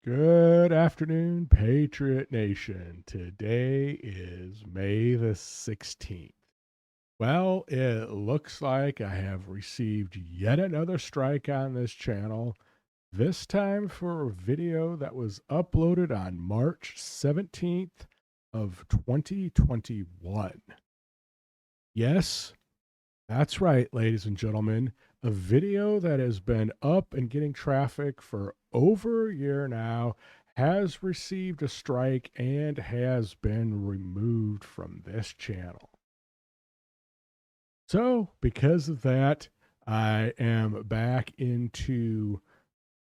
Good afternoon, Patriot Nation. Today is May the 16th. Well, it looks like I have received yet another strike on this channel, this time for a video that was uploaded on March 17th of 2021. Yes, that's right, ladies and gentlemen. A video that has been up and getting traffic for over a year now has received a strike and has been removed from this channel. So, because of that, I am back into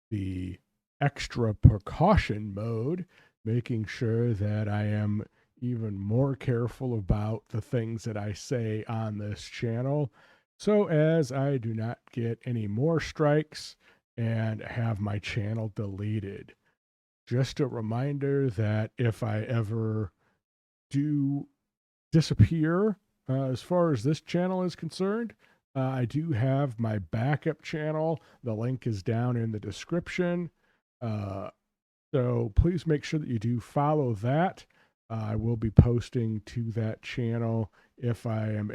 the extra precaution mode, making sure that I am even more careful about the things that I say on this channel, so as I do not get any more strikes and have my channel deleted. Just a reminder that if I ever do disappear, as far as this channel is concerned, I do have my backup channel. The link is down in the description. Uh, so please make sure that you do follow that. I will be posting to that channel if I am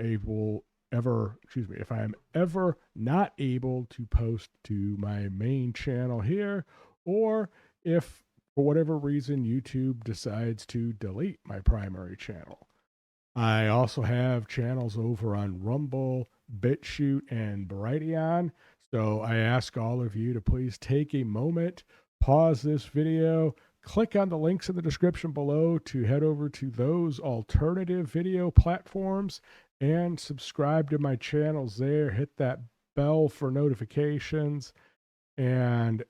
if I am ever not able to post to my main channel here, or if for whatever reason YouTube decides to delete my primary channel. I also have channels over on Rumble, BitChute, and Brighteon. So I ask all of you to please take a moment, pause this video, click on the links in the description below to head over to those alternative video platforms and subscribe to my channels there. Hit that bell for notifications. And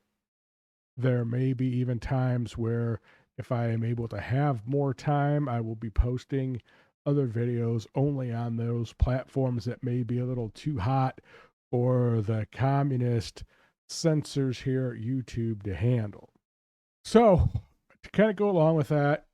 there may be even times where if I am able to have more time, I will be posting other videos only on those platforms that may be a little too hot for the communist censors here at YouTube to handle. So, to kind of go along with that,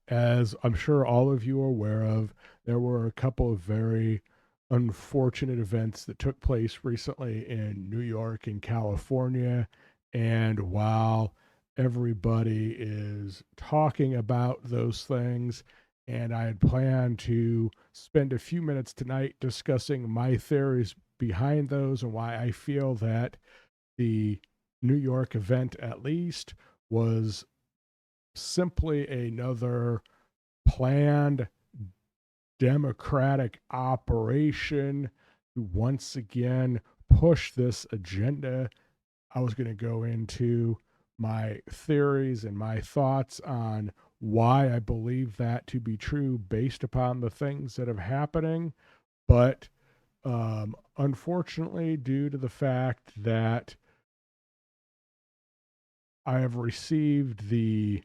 as I'm sure all of you are aware of, there were a couple of very unfortunate events that took place recently in New York and California. And while everybody is talking about those things, and I had planned to spend a few minutes tonight discussing my theories behind those and why I feel that the New York event, at least, was simply another planned democratic operation to once again push this agenda. I was going to go into my theories and my thoughts on why I believe that to be true based upon the things that are happening. But unfortunately, due to the fact that I have received the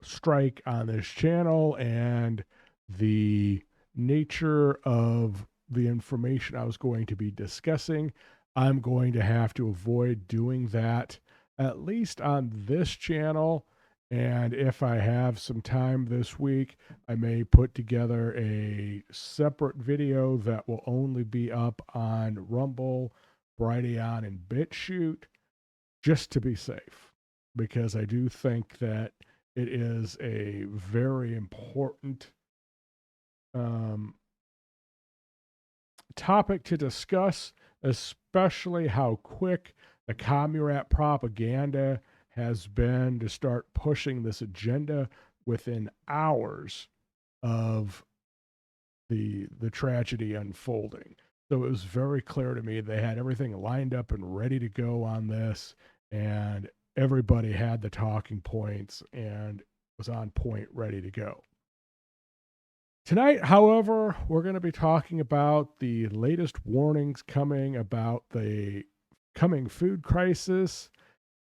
strike on this channel and the nature of the information I was going to be discussing, I'm going to have to avoid doing that, at least on this channel. And if I have some time this week, I may put together a separate video that will only be up on Rumble, Brighteon, and BitChute, just to be safe, because I do think that it is a very important topic to discuss, especially how quick the Communist propaganda has been to start pushing this agenda within hours of the tragedy unfolding. So it was very clear to me they had everything lined up and ready to go on this, and everybody had the talking points and was on point, ready to go. Tonight, however, we're going to be talking about the latest warnings coming about the coming food crisis.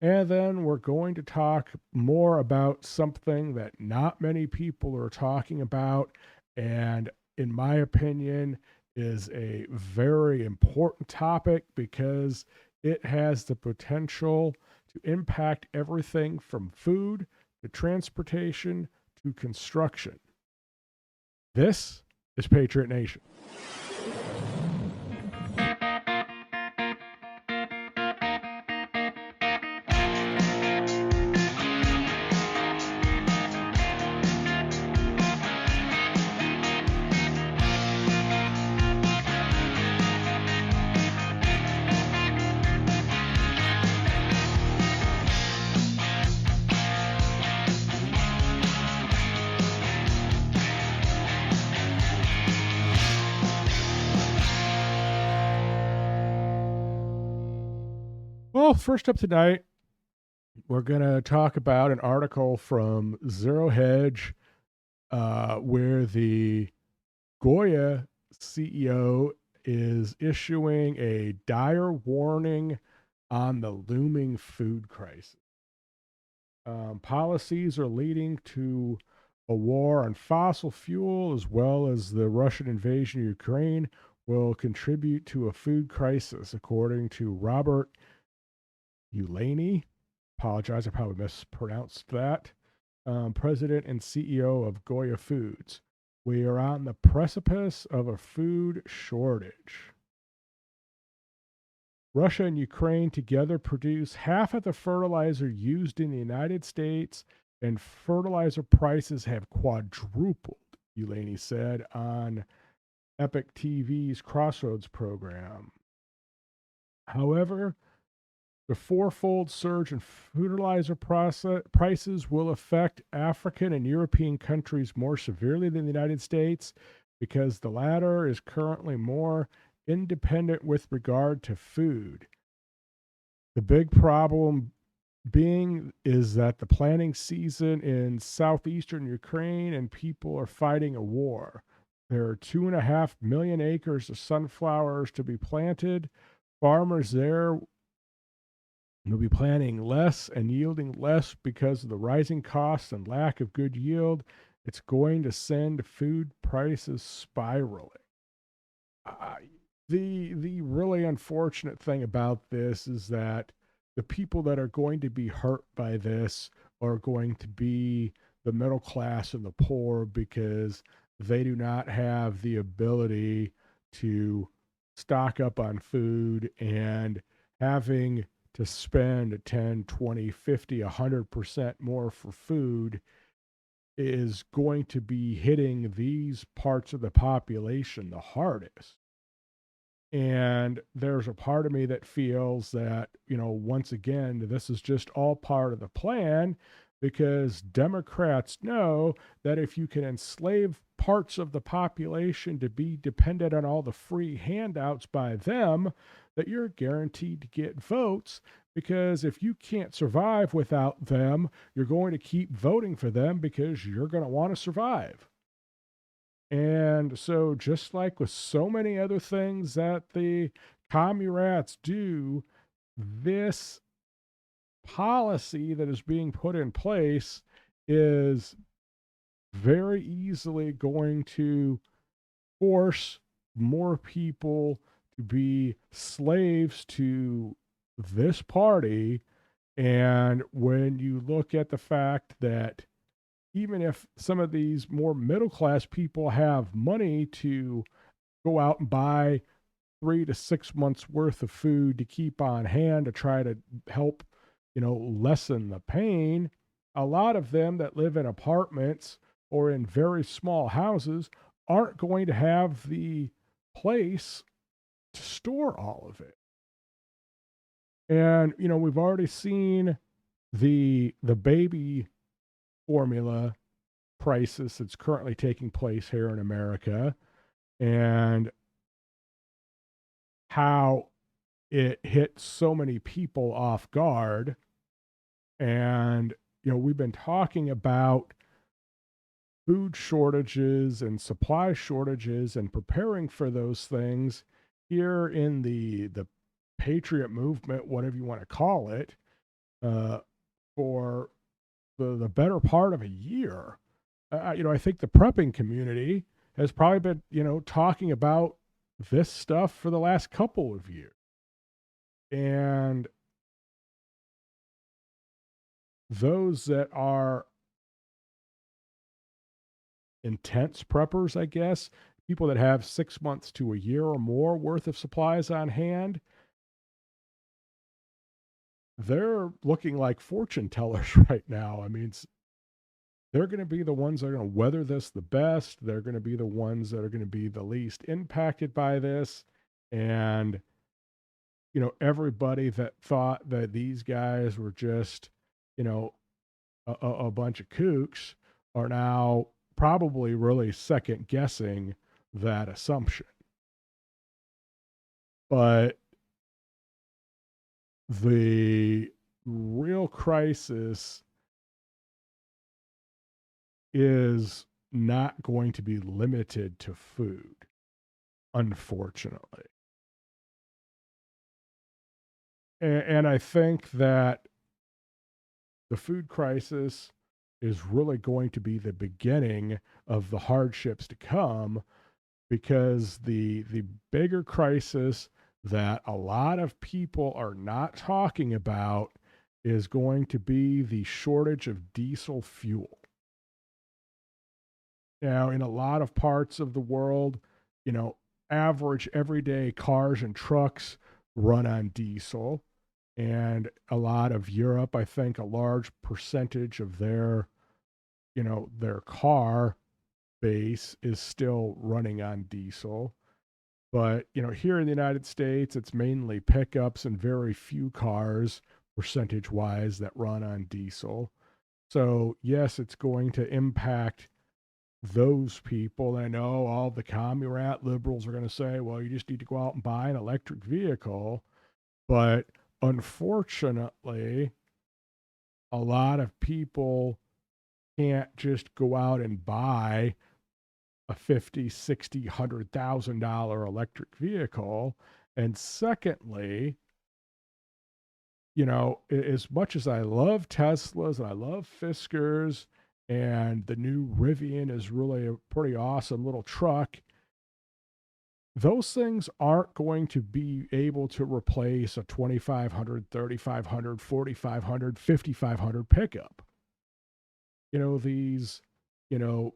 And then we're going to talk more about something that not many people are talking about, and in my opinion, is a very important topic because it has the potential to impact everything from food to transportation to construction. This is Patriot Nation. Well, first up tonight, we're going to talk about an article from Zero Hedge, where the Goya CEO is issuing a dire warning on the looming food crisis. Policies are leading to a war on fossil fuel, as well as the Russian invasion of Ukraine, will contribute to a food crisis, according to Robert Ulaney. Apologize, I probably mispronounced that. President and CEO of Goya Foods. We are on the precipice of a food shortage. Russia and Ukraine together produce half of the fertilizer used in the United States, and fertilizer prices have quadrupled, Ulaney said on Epic TV's Crossroads program. However, the fourfold surge in fertilizer prices will affect African and European countries more severely than the United States, because the latter is currently more independent with regard to food. The big problem being is that the planting season in southeastern Ukraine and people are fighting a war. There are 2.5 million acres of sunflowers to be planted. Farmers there will be planting less and yielding less because of the rising costs and lack of good yield. It's going to send food prices spiraling. The really unfortunate thing about this is that the people that are going to be hurt by this are going to be the middle class and the poor, because they do not have the ability to stock up on food, and having to spend 10, 20, 50, 100% more for food is going to be hitting these parts of the population the hardest. And there's a part of me that feels that, once again, this is just all part of the plan, because Democrats know that if you can enslave parts of the population to be dependent on all the free handouts by them, that you're guaranteed to get votes. Because if you can't survive without them, you're going to keep voting for them because you're going to want to survive. And so, just like with so many other things that the commie rats do, this policy that is being put in place is very easily going to force more people to be slaves to this party. And when you look at the fact that even if some of these more middle class people have money to go out and buy 3 to 6 months worth of food to keep on hand to try to help, lessen the pain, a lot of them that live in apartments or in very small houses aren't going to have the place to store all of it. And, we've already seen the baby formula crisis that's currently taking place here in America, and how it hit so many people off guard. And, we've been talking about food shortages and supply shortages and preparing for those things here in the Patriot movement, whatever you want to call it, for the better part of a year. I think the prepping community has probably been, talking about this stuff for the last couple of years. And those that are intense preppers, I guess, people that have 6 months to a year or more worth of supplies on hand, they're looking like fortune tellers right now. I mean, they're going to be the ones that are going to weather this the best. They're going to be the ones that are going to be the least impacted by this. And, everybody that thought that these guys were just, a bunch of kooks are now probably really second guessing that assumption. But the real crisis is not going to be limited to food, unfortunately. And I think that the food crisis is really going to be the beginning of the hardships to come, because the bigger crisis that a lot of people are not talking about is going to be the shortage of diesel fuel. Now, in a lot of parts of the world, you know, average everyday cars and trucks run on diesel. And a lot of Europe, I think a large percentage of their, their car base is still running on diesel. But, here in the United States, it's mainly pickups and very few cars, percentage wise, that run on diesel. So, yes, it's going to impact those people. I know all the commie liberals are going to say, well, you just need to go out and buy an electric vehicle. But unfortunately, a lot of people can't just go out and buy a 50, 60, $100,000 electric vehicle. And secondly, as much as I love Teslas and I love Fiskars, and the new Rivian is really a pretty awesome little truck, those things aren't going to be able to replace a 2,500, 3,500, 4,500, 5,500 pickup. These, you know,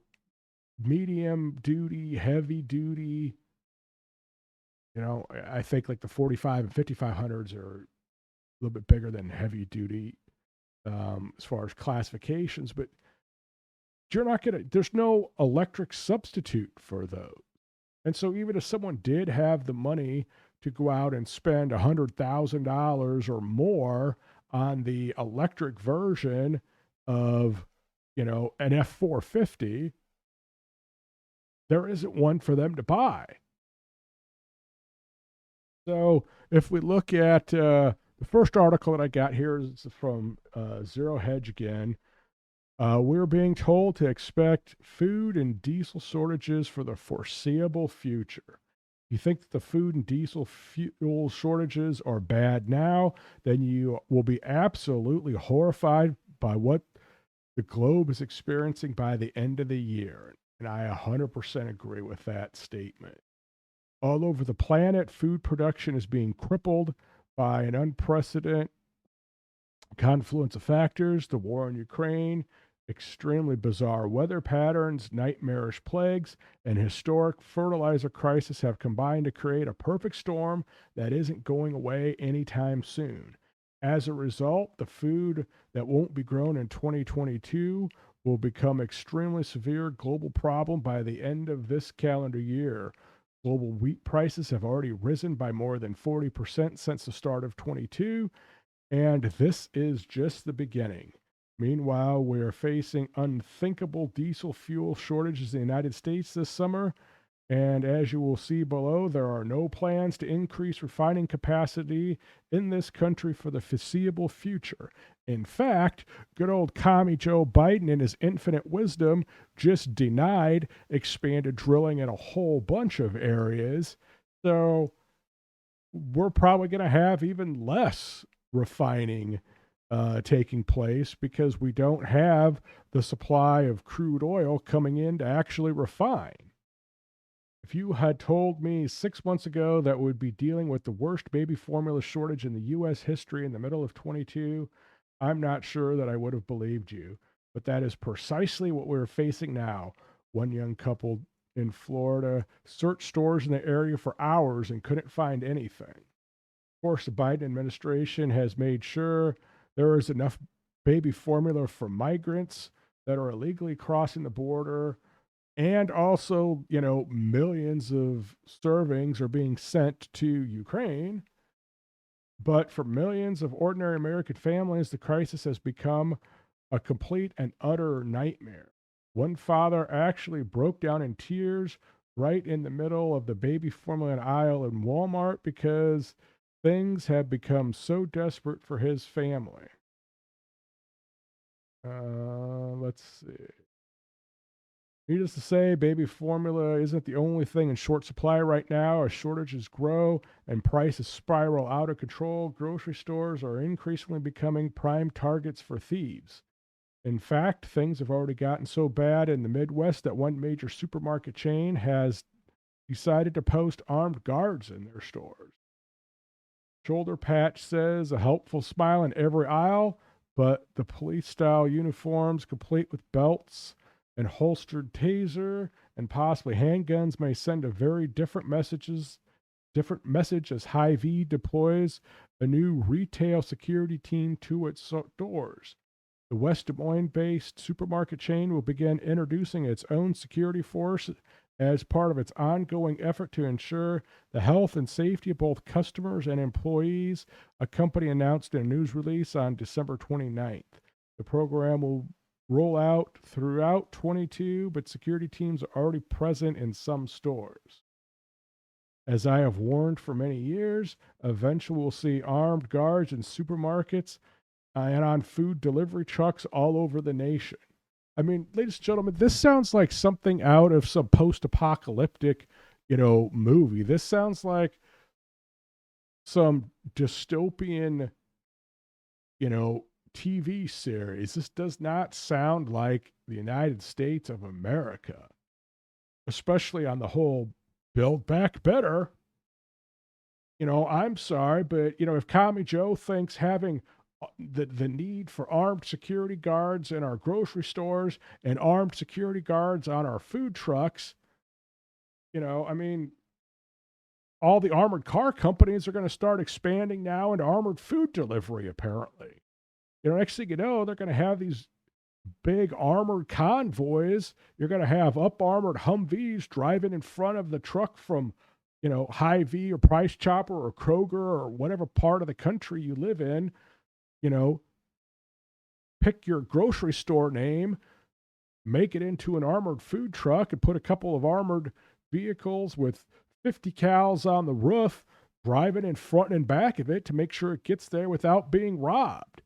medium duty, heavy duty, I think like the 45 and 5,500s are a little bit bigger than heavy duty, as far as classifications, but you're not going to, there's no electric substitute for those. And so even if someone did have the money to go out and spend $100,000 or more on the electric version of, an F-450, there isn't one for them to buy. So if we look at the first article that I got here is from Zero Hedge again. We're being told to expect food and diesel shortages for the foreseeable future. You think that the food and diesel fuel shortages are bad now, then you will be absolutely horrified by what the globe is experiencing by the end of the year. And I 100% agree with that statement. All over the planet, food production is being crippled by an unprecedented confluence of factors: the war in Ukraine, extremely bizarre weather patterns, nightmarish plagues, and historic fertilizer crisis have combined to create a perfect storm that isn't going away anytime soon. As a result, the food that won't be grown in 2022 will become extremely severe global problem by the end of this calendar year. Global wheat prices have already risen by more than 40% since the start of 22, and this is just the beginning. Meanwhile, we are facing unthinkable diesel fuel shortages in the United States this summer. And as you will see below, there are no plans to increase refining capacity in this country for the foreseeable future. In fact, good old commie Joe Biden, in his infinite wisdom, just denied expanded drilling in a whole bunch of areas. So we're probably going to have even less refining taking place because we don't have the supply of crude oil coming in to actually refine. If you had told me 6 months ago that we'd be dealing with the worst baby formula shortage in the U.S. history in the middle of 22, I'm not sure that I would have believed you. But that is precisely what we're facing now. One young couple in Florida searched stores in the area for hours and couldn't find anything. Of course, the Biden administration has made sure there is enough baby formula for migrants that are illegally crossing the border. And also, millions of servings are being sent to Ukraine. But for millions of ordinary American families, the crisis has become a complete and utter nightmare. One father actually broke down in tears right in the middle of the baby formula aisle in Walmart because Things have become so desperate for his family. Let's see. Needless to say, baby formula isn't the only thing in short supply right now. As shortages grow and prices spiral out of control, grocery stores are increasingly becoming prime targets for thieves. In fact, things have already gotten so bad in the Midwest that one major supermarket chain has decided to post armed guards in their stores. Shoulder patch says a helpful smile in every aisle, but the police style uniforms, complete with belts and holstered taser and possibly handguns, may send a very different message as Hy-Vee deploys a new retail security team to its doors. The West Des Moines-based supermarket chain will begin introducing its own security force as part of its ongoing effort to ensure the health and safety of both customers and employees, a company announced in a news release on December 29th. The program will roll out throughout 22, but security teams are already present in some stores. As I have warned for many years, eventually we'll see armed guards in supermarkets and on food delivery trucks all over the nation. I mean, ladies and gentlemen, this sounds like something out of some post-apocalyptic, movie. This sounds like some dystopian, you know, TV series. This does not sound like the United States of America, especially on the whole Build Back Better. I'm sorry, but if Commie Joe thinks having the need for armed security guards in our grocery stores and armed security guards on our food trucks, I mean, all the armored car companies are going to start expanding now into armored food delivery, apparently. Next thing you know, they're going to have these big armored convoys. You're going to have up armored Humvees driving in front of the truck from, Hy-Vee or Price Chopper or Kroger or whatever part of the country you live in. You know, pick your grocery store name, make it into an armored food truck, and put a couple of armored vehicles with 50 cals on the roof driving in front and back of it to make sure it gets there without being robbed.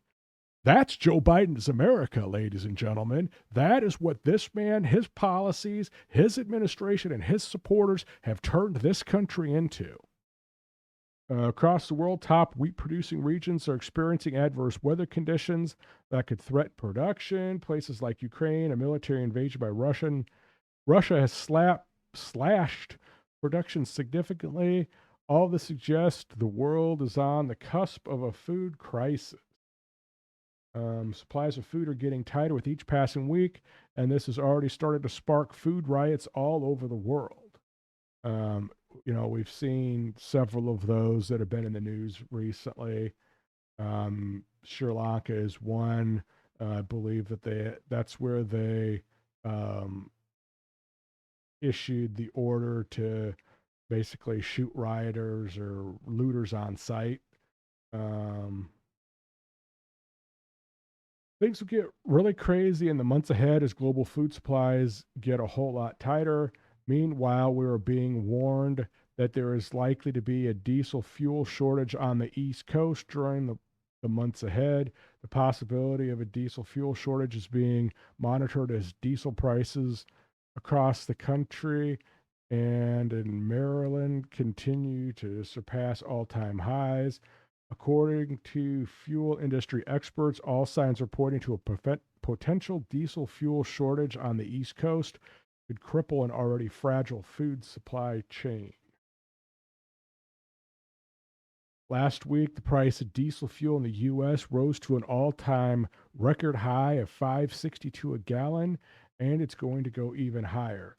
That's Joe Biden's America, ladies and gentlemen. That is what this man, his policies, his administration, and his supporters have turned this country into. Across the world, top wheat producing regions are experiencing adverse weather conditions that could threaten production. Places like Ukraine, a military invasion by Russia has slashed production significantly. All this suggests the world is on the cusp of a food crisis. Supplies of food are getting tighter with each passing week, and this has already started to spark food riots all over the world. We've seen several of those that have been in the news recently. Sri Lanka is one. I believe that's where they issued the order to basically shoot rioters or looters on sight. Things will get really crazy in the months ahead as global food supplies get a whole lot tighter. Meanwhile, we are being warned that there is likely to be a diesel fuel shortage on the East Coast during the months ahead. The possibility of a diesel fuel shortage is being monitored as diesel prices across the country and in Maryland continue to surpass all time highs. According to fuel industry experts, all signs are pointing to a potential diesel fuel shortage on the East Coast could cripple an already fragile food supply chain. Last week, the price of diesel fuel in the U.S. rose to an all-time record high of $5.62 a gallon, and it's going to go even higher.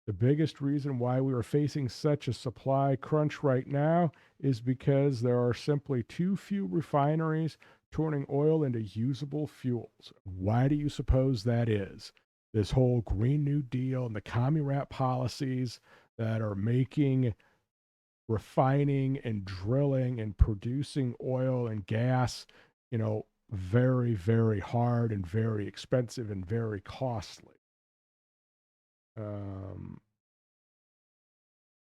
The biggest reason why we are facing such a supply crunch right now is because there are simply too few refineries turning oil into usable fuels. Why do you suppose that is? This whole Green New Deal and the commie rat policies that are making refining and drilling and producing oil and gas, very, very hard and very expensive and very costly. Um,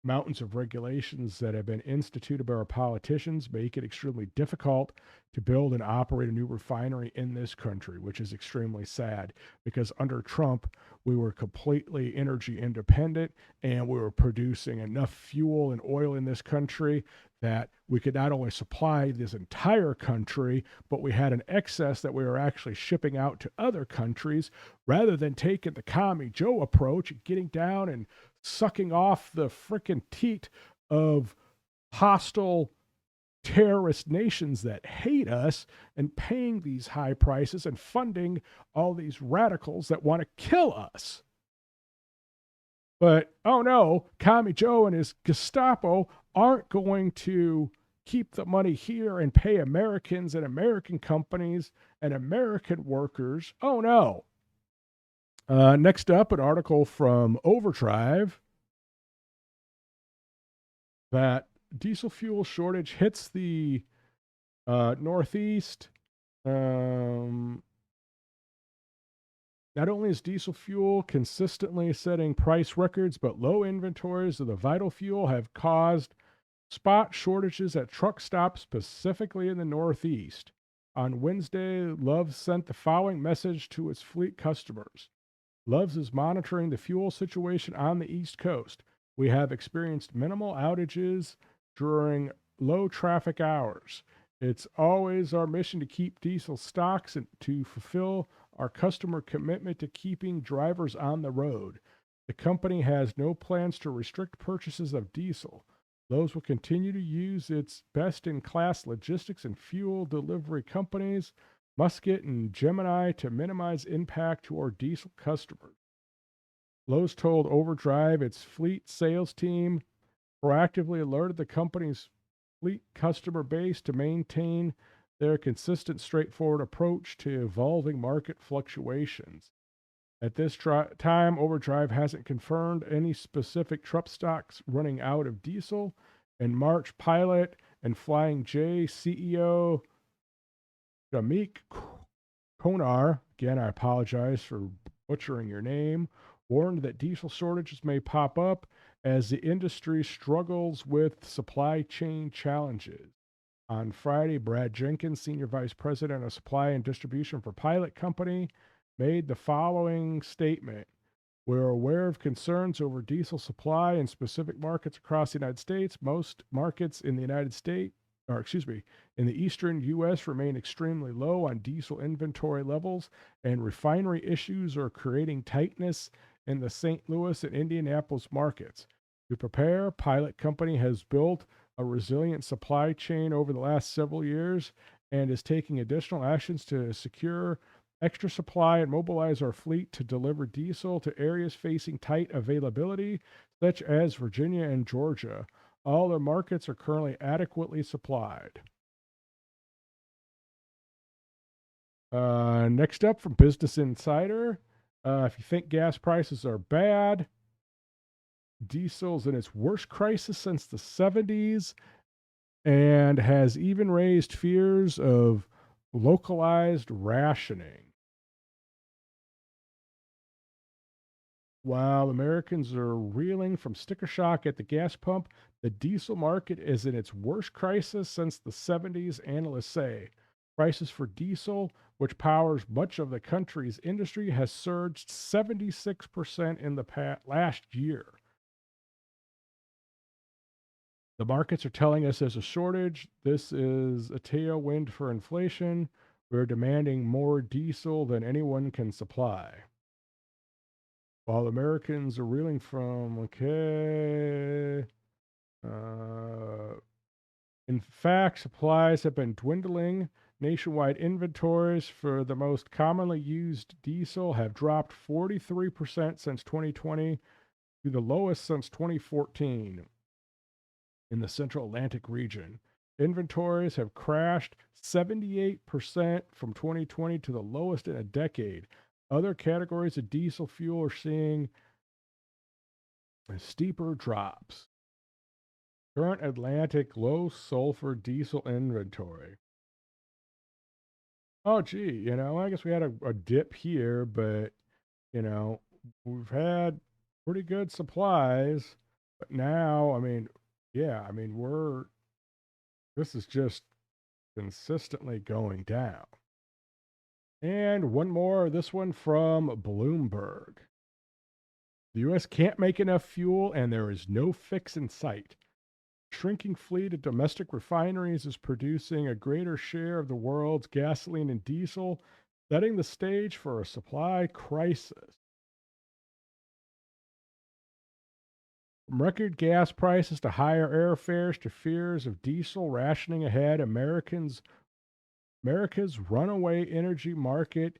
mountains of regulations that have been instituted by our politicians make it extremely difficult to build and operate a new refinery in this country, which is extremely sad because under Trump, we were completely energy independent and we were producing enough fuel and oil in this country that we could not only supply this entire country, but we had an excess that we were actually shipping out to other countries rather than taking the Commie Joe approach and getting down and sucking off the frickin' teat of hostile terrorist nations that hate us and paying these high prices and funding all these radicals that want to kill us. But oh no, Commie Joe and his Gestapo aren't going to keep the money here and pay Americans and American companies and American workers. Oh no. Next up, an article from Overdrive that diesel fuel shortage hits the Northeast. Not only is diesel fuel consistently setting price records, but low inventories of the vital fuel have caused spot shortages at truck stops, specifically in the Northeast. On Wednesday, Love's sent the following message to its fleet customers. Love's is monitoring the fuel situation on the East Coast. We have experienced minimal outages during low traffic hours. It's always our mission to keep diesel stocks and to fulfill our customer commitment to keeping drivers on the road. The company has no plans to restrict purchases of diesel. Lowe's will continue to use its best-in-class logistics and fuel delivery companies, Musket and Gemini, to minimize impact to our diesel customers. Lowe's told Overdrive its fleet sales team proactively alerted the company's fleet customer base to maintain their consistent, straightforward approach to evolving market fluctuations. At this time, Overdrive hasn't confirmed any specific truck stocks running out of diesel. In March, Pilot and Flying J CEO Shamik Konar, again, I apologize for butchering your name, warned that diesel shortages may pop up as the industry struggles with supply chain challenges. On Friday, Brad Jenkins, Senior Vice President of Supply and Distribution for Pilot Company, made the following statement. We're aware of concerns over diesel supply in specific markets across the United States. Most markets in the United States, in the eastern U.S. remain extremely low on diesel inventory levels, and refinery issues are creating tightness in the St. Louis and Indianapolis markets. To prepare, Pilot Company has built a resilient supply chain over the last several years and is taking additional actions to secure extra supply and mobilize our fleet to deliver diesel to areas facing tight availability, such as Virginia and Georgia. All the markets are currently adequately supplied. Next up from Business Insider, if you think gas prices are bad, diesel's in its worst crisis since the 70s and has even raised fears of localized rationing. While Americans are reeling from sticker shock at the gas pump, the diesel market is in its worst crisis since the 70s, analysts say. Prices for diesel, which powers much of the country's industry, has surged 76% in the last year. The markets are telling us there's a shortage. This is a tailwind for inflation. We're demanding more diesel than anyone can supply. While Americans are reeling from, in fact, supplies have been dwindling. Nationwide inventories for the most commonly used diesel have dropped 43% since 2020 to the lowest since 2014 in the Central Atlantic region. Inventories have crashed 78% from 2020 to the lowest in a decade. Other categories of diesel fuel are seeing steeper drops. Current Atlantic low sulfur diesel inventory. Oh, gee, I guess we had a dip here, but, we've had pretty good supplies But now, yeah, this is just consistently going down. And one more, this one from Bloomberg. The U.S. can't make enough fuel, and there is no fix in sight. Shrinking fleet of domestic refineries is producing a greater share of the world's gasoline and diesel, setting the stage for a supply crisis. From record gas prices to higher airfares to fears of diesel rationing ahead, America's runaway energy market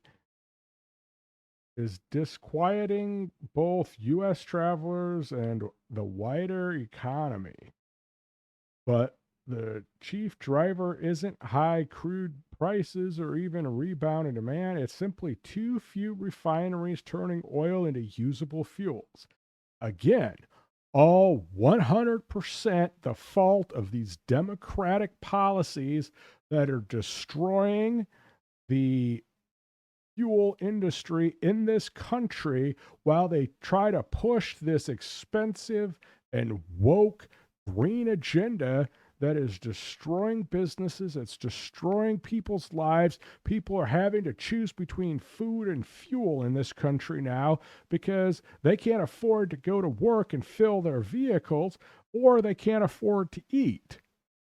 is disquieting both U.S. travelers and the wider economy. But the chief driver isn't high crude prices or even a rebound in demand. It's simply too few refineries turning oil into usable fuels. Again, all 100% the fault of these democratic policies that are destroying the fuel industry in this country while they try to push this expensive and woke green agenda that is destroying businesses, it's destroying people's lives. People are having to choose between food and fuel in this country now because they can't afford to go to work and fill their vehicles, or they can't afford to eat.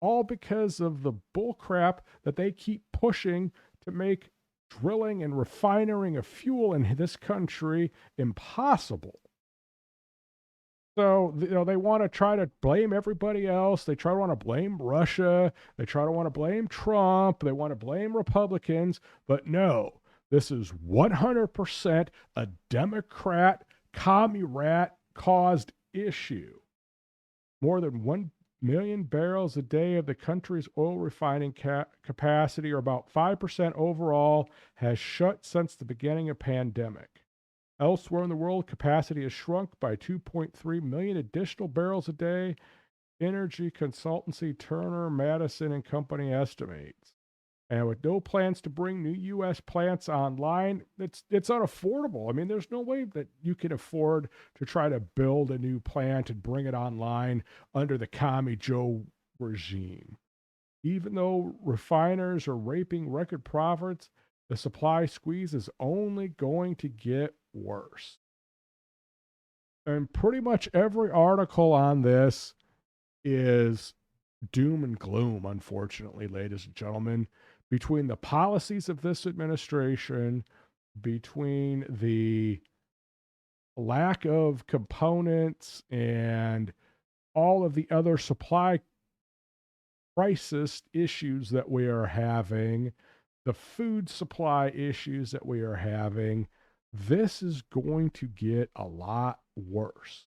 All because of the bullcrap that they keep pushing to make drilling and refining of fuel in this country impossible. So, they want to try to blame everybody else. They try to want to blame Russia. They try to want to blame Trump. They want to blame Republicans. But no, this is 100% a Democrat, commie rat caused issue. More than 1 million barrels a day of the country's oil refining capacity, or about 5% overall, has shut since the beginning of pandemic. Elsewhere in the world, capacity has shrunk by 2.3 million additional barrels a day. Energy consultancy Turner, Madison and Company estimates. And with no plans to bring new U.S. plants online, it's unaffordable. There's no way that you can afford to try to build a new plant and bring it online under the Commie Joe regime. Even though refiners are raping record profits, the supply squeeze is only going to get worse. And pretty much every article on this is doom and gloom, unfortunately, ladies and gentlemen. Between the policies of this administration, between the lack of components and all of the other supply crisis issues that we are having, the food supply issues that we are having, this is going to get a lot worse.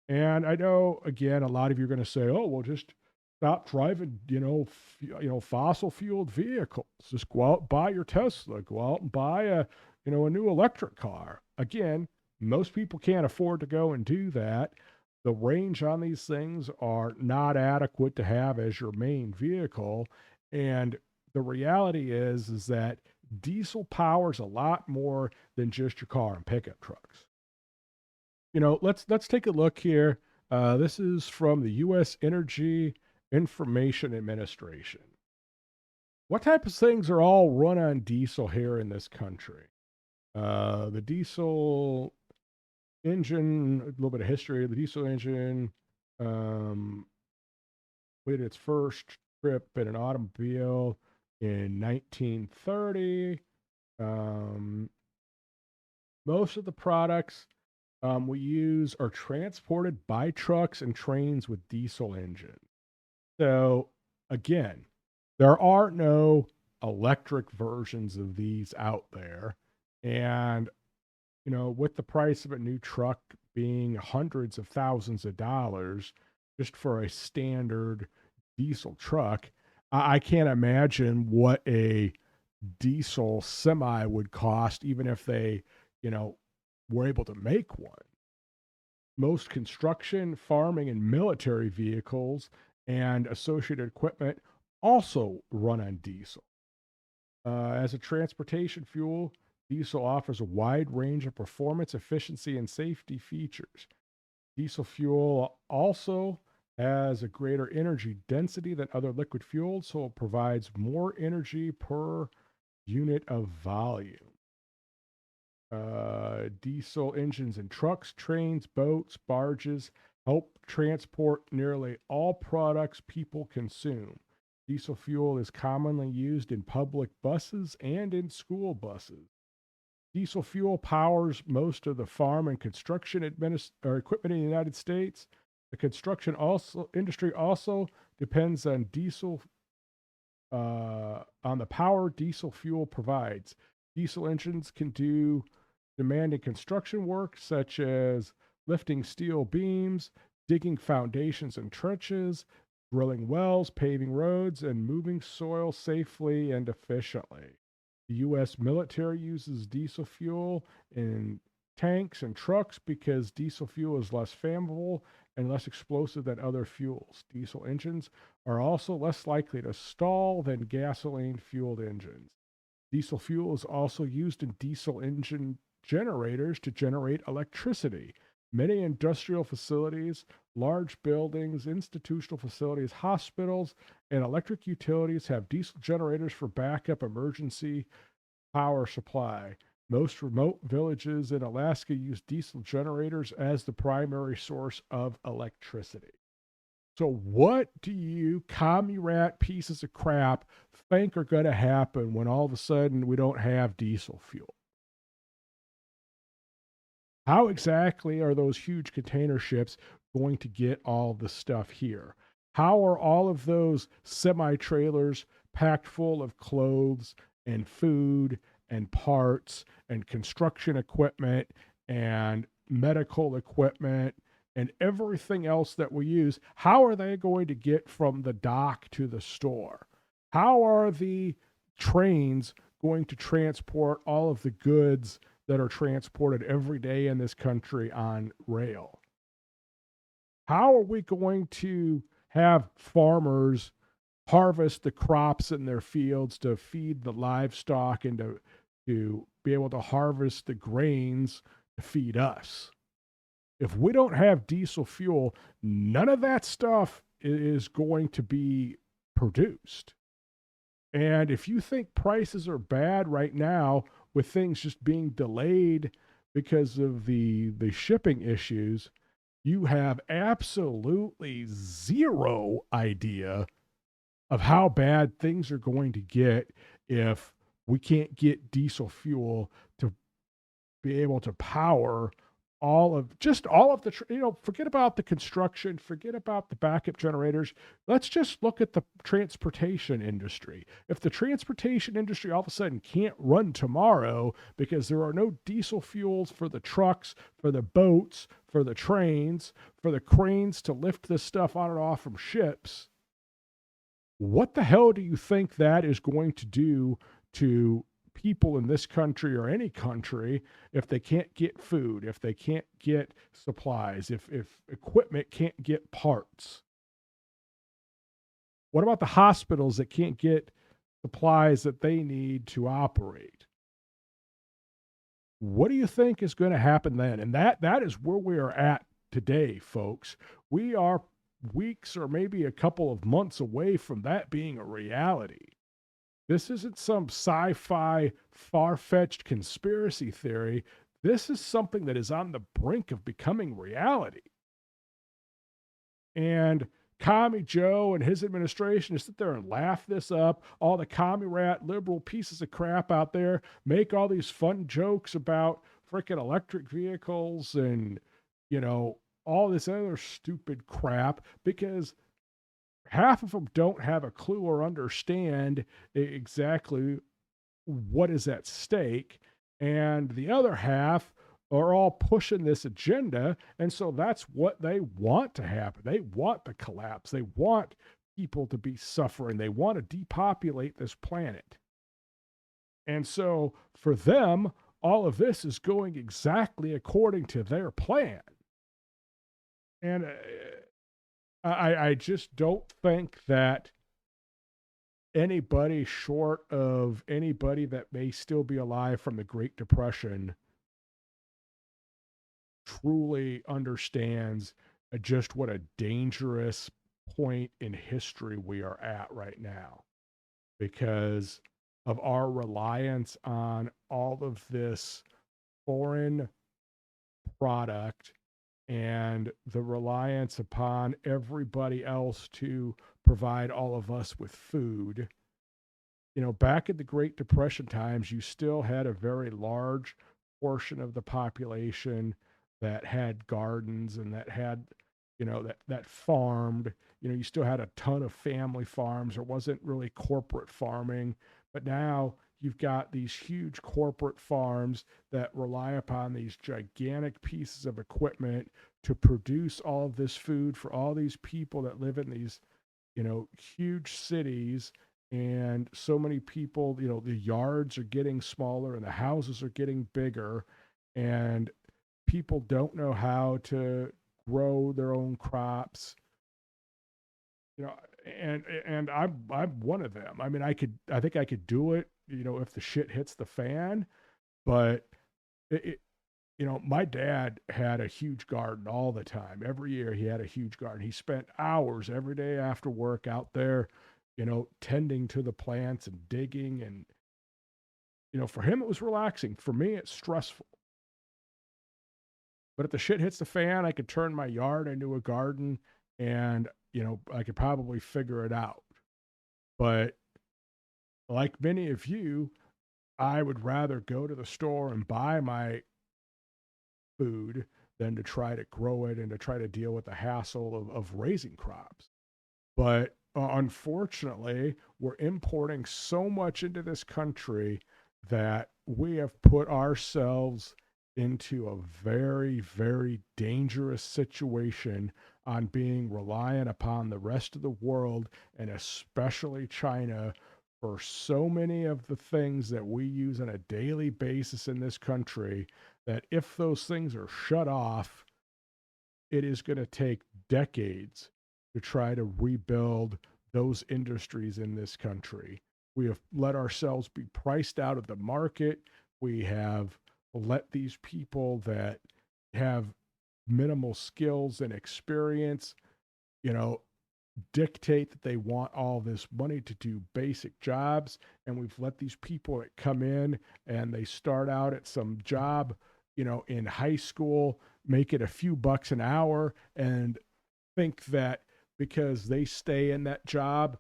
And I know, again, a lot of you are going to say, "Oh, well, just stop driving, fossil fueled vehicles. Just go out and buy your Tesla. Go out and buy a new electric car." Again, most people can't afford to go and do that. The range on these things are not adequate to have as your main vehicle, and the reality is that diesel powers a lot more than just your car and pickup trucks. Let's take a look here. This is from the U.S. Energy Information Administration. What type of things are all run on diesel here in this country? The diesel engine, a little bit of history. The diesel engine um, made its first trip in an automobile in 1930. Most of the products we use are transported by trucks and trains with diesel engines. So, again, there are no electric versions of these out there. And, with the price of a new truck being hundreds of thousands of dollars just for a standard diesel truck, I can't imagine what a diesel semi would cost, even if they, were able to make one. Most construction, farming, and military vehicles and associated equipment also run on diesel. As a transportation fuel, diesel offers a wide range of performance, efficiency, and safety features. Diesel fuel also has a greater energy density than other liquid fuels, so it provides more energy per unit of volume. Diesel engines in trucks, trains, boats, barges help transport nearly all products people consume. Diesel fuel is commonly used in public buses and in school buses. Diesel fuel powers most of the farm and construction equipment in the United States. The construction industry also depends on on the power diesel fuel provides. Diesel engines can do demanding construction work such as lifting steel beams, digging foundations and trenches, drilling wells, paving roads, and moving soil safely and efficiently. The U.S. military uses diesel fuel in tanks and trucks because diesel fuel is less flammable and less explosive than other fuels. Diesel engines are also less likely to stall than gasoline fueled engines. Diesel fuel is also used in diesel engine generators to generate electricity. Many industrial facilities, large buildings, institutional facilities, hospitals, and electric utilities have diesel generators for backup emergency power supply. Most remote villages in Alaska use diesel generators as the primary source of electricity. So, what do you commie rat pieces of crap think are going to happen when all of a sudden we don't have diesel fuel? How exactly are those huge container ships going to get all the stuff here? How are all of those semi trailers packed full of clothes and food and parts and construction equipment and medical equipment and everything else that we use? How are they going to get from the dock to the store? How are the trains going to transport all of the goods that are transported every day in this country on rail? How are we going to have farmers harvest the crops in their fields to feed the livestock and to be able to harvest the grains to feed us? If we don't have diesel fuel, none of that stuff is going to be produced. And if you think prices are bad right now with things just being delayed because of the shipping issues, you have absolutely zero idea of how bad things are going to get if we can't get diesel fuel to be able to power all of the forget about the construction, forget about the backup generators. Let's just look at the transportation industry. If the transportation industry all of a sudden can't run tomorrow because there are no diesel fuels for the trucks, for the boats, for the trains, for the cranes to lift this stuff on and off from ships, what the hell do you think that is going to do to people in this country or any country if they can't get food, if they can't get supplies, if equipment can't get parts? What about the hospitals that can't get supplies that they need to operate? What do you think is going to happen then? And that is where we are at today, folks. We are weeks or maybe a couple of months away from that being a reality. This isn't some sci fi, far fetched conspiracy theory. This is something that is on the brink of becoming reality. And Commie Joe and his administration to sit there and laugh this up. All the commie rat liberal pieces of crap out there make all these fun jokes about freaking electric vehicles and, all this other stupid crap because half of them don't have a clue or understand exactly what is at stake. And the other half are all pushing this agenda. And so that's what they want to happen. They want the collapse. They want people to be suffering. They want to depopulate this planet. And so for them, all of this is going exactly according to their plan. And I just don't think that anybody short of anybody that may still be alive from the Great Depression truly understands just what a dangerous point in history we are at right now because of our reliance on all of this foreign product and the reliance upon everybody else to provide all of us with food. Back in the Great Depression times, you still had a very large portion of the population that had gardens and that had, that farmed. You still had a ton of family farms. There wasn't really corporate farming, but now you've got these huge corporate farms that rely upon these gigantic pieces of equipment to produce all of this food for all these people that live in these, huge cities. And so many people, the yards are getting smaller and the houses are getting bigger, and people don't know how to grow their own crops. you know and I'm one of them. I mean, I think I could do it, if the shit hits the fan. But it my dad had a huge garden all the time. Every year he had a huge garden. He spent hours every day after work out there, tending to the plants and digging. And for him it was relaxing. For me it's stressful. But if the shit hits the fan, I could turn my yard into a garden, and I could probably figure it out. But like many of you, I would rather go to the store and buy my food than to try to grow it and to try to deal with the hassle of raising crops. But unfortunately, we're importing so much into this country that we have put ourselves into a very, very dangerous situation on being reliant upon the rest of the world, and especially China, for so many of the things that we use on a daily basis in this country, that if those things are shut off, it is going to take decades to try to rebuild those industries in this country. We have let ourselves be priced out of the market. We have let these people that have minimal skills and experience, you know, dictate that they want all this money to do basic jobs. And we've let these people that come in and they start out at some job, in high school, make it a few bucks an hour, and think that because they stay in that job,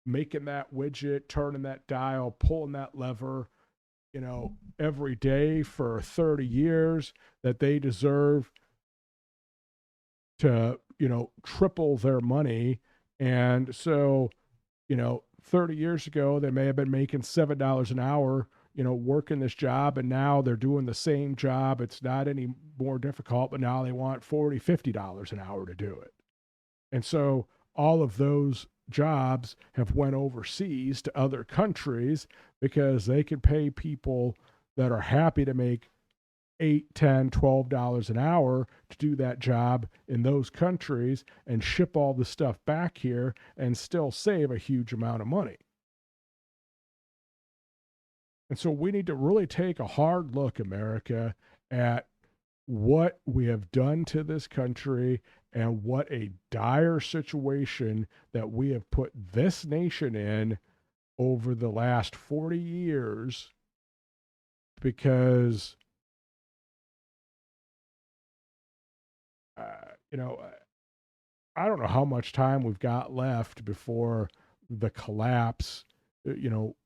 making that widget, turning that dial, pulling that lever, every day for 30 years, that they deserve to, triple their money. And so, 30 years ago, they may have been making $7 an hour, working this job, and now they're doing the same job. It's not any more difficult, but now they want $40, $50 an hour to do it. And so all of those jobs have went overseas to other countries because they can pay people that are happy to make $8, $10, $12 an hour to do that job in those countries and ship all the stuff back here and still save a huge amount of money. And so we need to really take a hard look, America, at what we have done to this country and what a dire situation that we have put this nation in over the last 40 years. Because I don't know how much time we've got left before the collapse,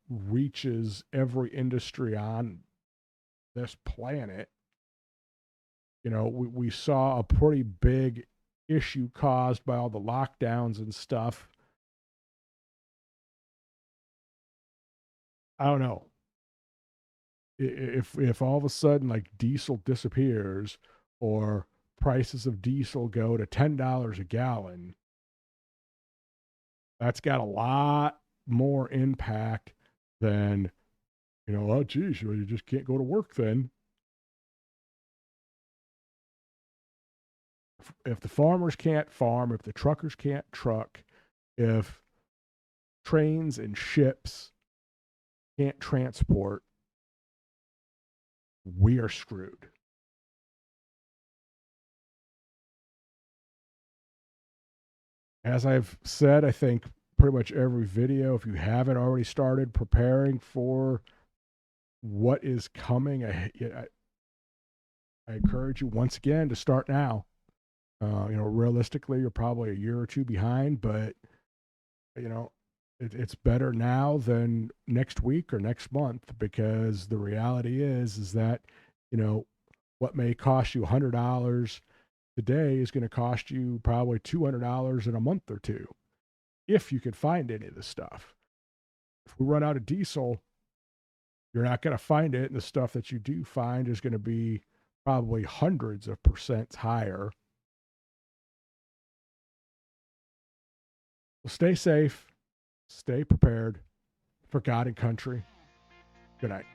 reaches every industry on this planet. We saw a pretty big issue caused by all the lockdowns and stuff. I don't know. If all of a sudden, like, diesel disappears, or prices of diesel go to $10 a gallon, that's got a lot more impact than, oh geez, you just can't go to work then. If the farmers can't farm, if the truckers can't truck, if trains and ships can't transport, we are screwed. As I've said, I think pretty much every video, if you haven't already started preparing for what is coming, I encourage you once again to start now. Realistically, you're probably a year or two behind, but you know, it's better now than next week or next month, because the reality is that you know what may cost you $100 today is going to cost you probably $200 in a month or two, if you could find any of the stuff. If we run out of diesel, you're not going to find it, and the stuff that you do find is going to be probably hundreds of percents higher. So stay safe, stay prepared for God and country. Good night.